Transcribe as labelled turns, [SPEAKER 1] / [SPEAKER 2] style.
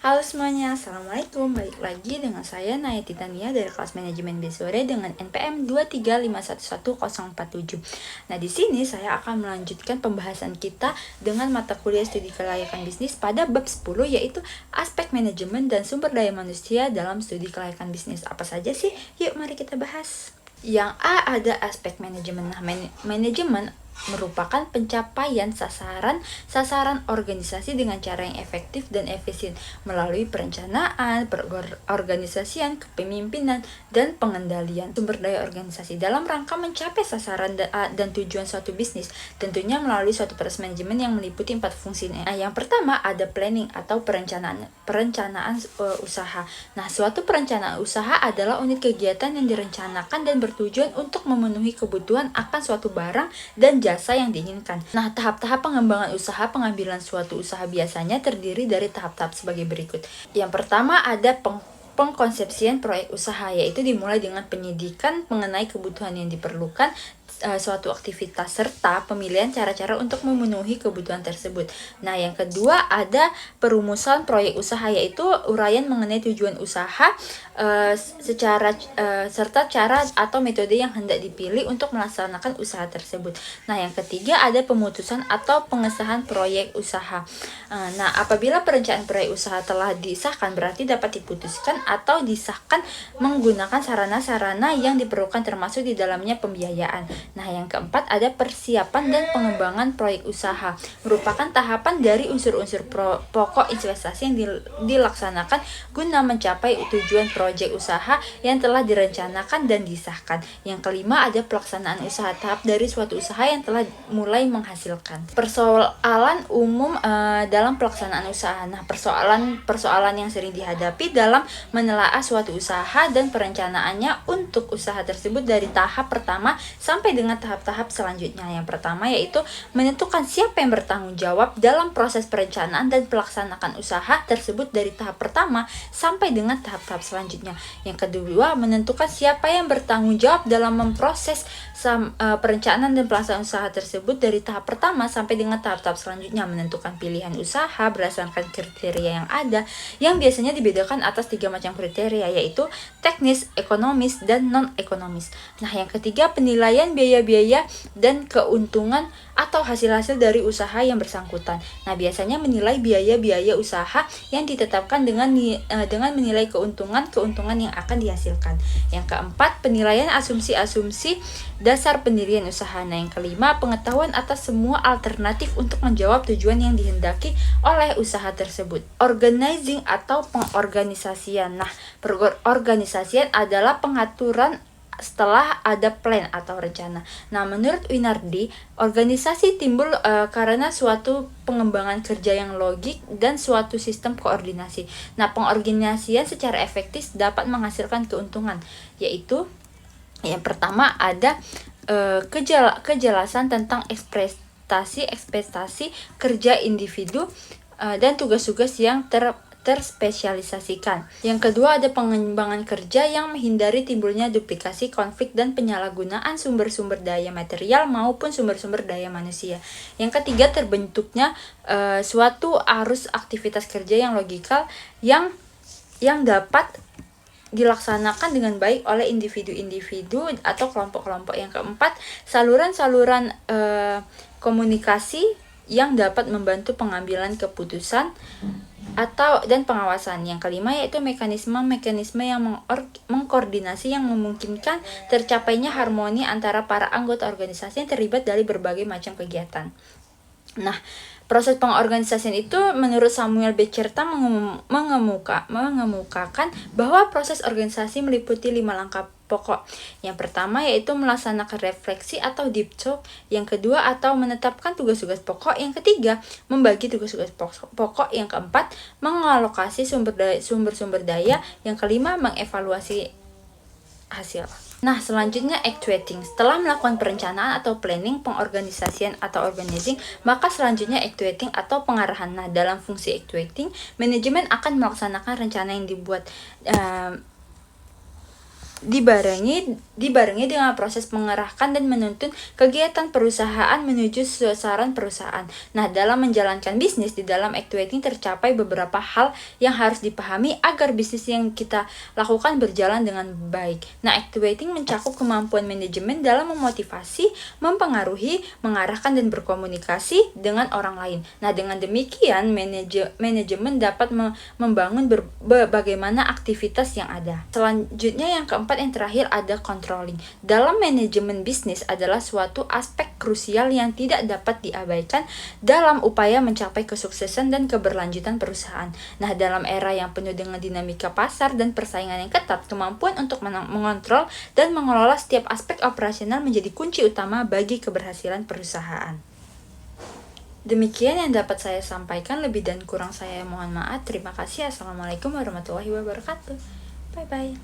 [SPEAKER 1] Halo semuanya, Assalamualaikum. Balik lagi dengan saya Naya Titania dari kelas manajemen Besore dengan NPM 235111047. Nah, di sini saya akan melanjutkan pembahasan kita dengan mata kuliah studi kelayakan bisnis pada bab 10, yaitu aspek manajemen dan sumber daya manusia dalam studi kelayakan bisnis. Apa saja sih? Yuk mari kita bahas. Yang A ada aspek manajemen. Nah, manajemen merupakan pencapaian sasaran organisasi dengan cara yang efektif dan efisien melalui perencanaan, perorganisasian, kepemimpinan, dan pengendalian sumber daya organisasi dalam rangka mencapai sasaran dan tujuan suatu bisnis, tentunya melalui suatu proses manajemen yang meliputi 4 fungsi. Nah, yang pertama ada planning atau perencanaan usaha. Nah, suatu perencanaan usaha adalah unit kegiatan yang direncanakan dan bertujuan untuk memenuhi kebutuhan akan suatu barang dan jasa yang diinginkan. Nah, tahap-tahap pengembangan usaha pengambilan suatu usaha biasanya terdiri dari tahap-tahap sebagai berikut. Yang pertama ada pengkonsepsian proyek usaha, yaitu dimulai dengan penyidikan mengenai kebutuhan yang diperlukan suatu aktivitas serta pemilihan cara-cara untuk memenuhi kebutuhan tersebut. Nah, yang kedua ada perumusan proyek usaha, yaitu uraian mengenai tujuan usaha serta cara atau metode yang hendak dipilih untuk melaksanakan usaha tersebut. Nah, yang ketiga ada pemutusan atau pengesahan proyek usaha. Nah, apabila perencanaan proyek usaha telah disahkan, berarti dapat diputuskan atau disahkan menggunakan sarana-sarana yang diperlukan, termasuk di dalamnya pembiayaan. Nah, yang keempat ada persiapan dan pengembangan proyek usaha, merupakan tahapan dari unsur-unsur pokok investasi yang dilaksanakan guna mencapai tujuan proyek usaha yang telah direncanakan dan disahkan. Yang kelima ada pelaksanaan usaha, tahap dari suatu usaha yang telah mulai menghasilkan. Persoalan umum dalam pelaksanaan usaha. Nah, persoalan yang sering dihadapi dalam menelaah suatu usaha dan perencanaannya untuk usaha tersebut dari tahap pertama sampai dengan tahap-tahap selanjutnya. Yang pertama yaitu menentukan siapa yang bertanggung jawab dalam proses perencanaan dan pelaksanaan usaha tersebut dari tahap pertama sampai dengan tahap-tahap selanjutnya. Yang kedua, menentukan siapa yang bertanggung jawab dalam memproses perencanaan dan pelaksanaan usaha tersebut dari tahap pertama sampai dengan tahap-tahap selanjutnya. Menentukan pilihan usaha berdasarkan kriteria yang ada, yang biasanya dibedakan atas 3 macam kriteria, yaitu teknis, ekonomis, dan non-ekonomis. Nah, yang ketiga penilaian biaya-biaya dan keuntungan atau hasil-hasil dari usaha yang bersangkutan. Nah, biasanya menilai biaya-biaya usaha yang ditetapkan dengan menilai keuntungan yang akan dihasilkan. Yang keempat, penilaian asumsi-asumsi dasar pendirian usaha. Nah, yang kelima, pengetahuan atas semua alternatif untuk menjawab tujuan yang dihendaki oleh usaha tersebut. Organizing atau pengorganisasian. Nah, pengorganisasian adalah pengaturan setelah ada plan atau rencana. Nah, menurut Winardi, organisasi timbul karena suatu pengembangan kerja yang logik dan suatu sistem koordinasi. Nah, pengorganisasian secara efektif dapat menghasilkan keuntungan, yaitu yang pertama ada kejelasan tentang ekspektasi kerja individu dan tugas-tugas yang terspesialisasikan. Yang kedua ada pengembangan kerja yang menghindari timbulnya duplikasi, konflik, dan penyalahgunaan sumber-sumber daya material maupun sumber-sumber daya manusia. Yang ketiga terbentuknya suatu arus aktivitas kerja yang logikal yang dapat dilaksanakan dengan baik oleh individu-individu atau kelompok-kelompok. Yang keempat, saluran-saluran komunikasi yang dapat membantu pengambilan keputusan dan pengawasan. Yang kelima yaitu mekanisme yang mengkoordinasi yang memungkinkan tercapainya harmoni antara para anggota organisasi yang terlibat dari berbagai macam kegiatan. Nah, proses pengorganisasian itu menurut Samuel Becerta mengemukakan bahwa proses organisasi meliputi 5 langkah pokok. Yang pertama yaitu melaksanakan refleksi atau deep talk. Yang kedua atau menetapkan tugas-tugas pokok. Yang ketiga membagi tugas-tugas pokok. Yang keempat mengalokasi sumber-sumber daya. Yang kelima mengevaluasi hasil. Nah, selanjutnya actuating. Setelah melakukan perencanaan atau planning, pengorganisasian atau organizing, maka selanjutnya actuating atau pengarahan. Nah, dalam fungsi actuating, manajemen akan melaksanakan rencana yang dibuat dibarengi dengan proses mengerahkan dan menuntun kegiatan perusahaan menuju sasaran perusahaan. Nah, dalam menjalankan bisnis di dalam activating tercapai beberapa hal yang harus dipahami agar bisnis yang kita lakukan berjalan dengan baik. Nah, activating mencakup kemampuan manajemen dalam memotivasi, mempengaruhi, mengarahkan dan berkomunikasi dengan orang lain. Nah, dengan demikian manajemen dapat membangun bagaimana aktivitas yang ada. Selanjutnya yang keempat yang terakhir ada controlling. Dalam manajemen bisnis adalah suatu aspek krusial yang tidak dapat diabaikan dalam upaya mencapai kesuksesan dan keberlanjutan perusahaan. Nah, dalam era yang penuh dengan dinamika pasar dan persaingan yang ketat, kemampuan untuk mengontrol dan mengelola setiap aspek operasional menjadi kunci utama bagi keberhasilan perusahaan. Demikian yang dapat saya sampaikan, lebih dan kurang saya mohon maaf. Terima kasih. Assalamualaikum warahmatullahi wabarakatuh. Bye-bye.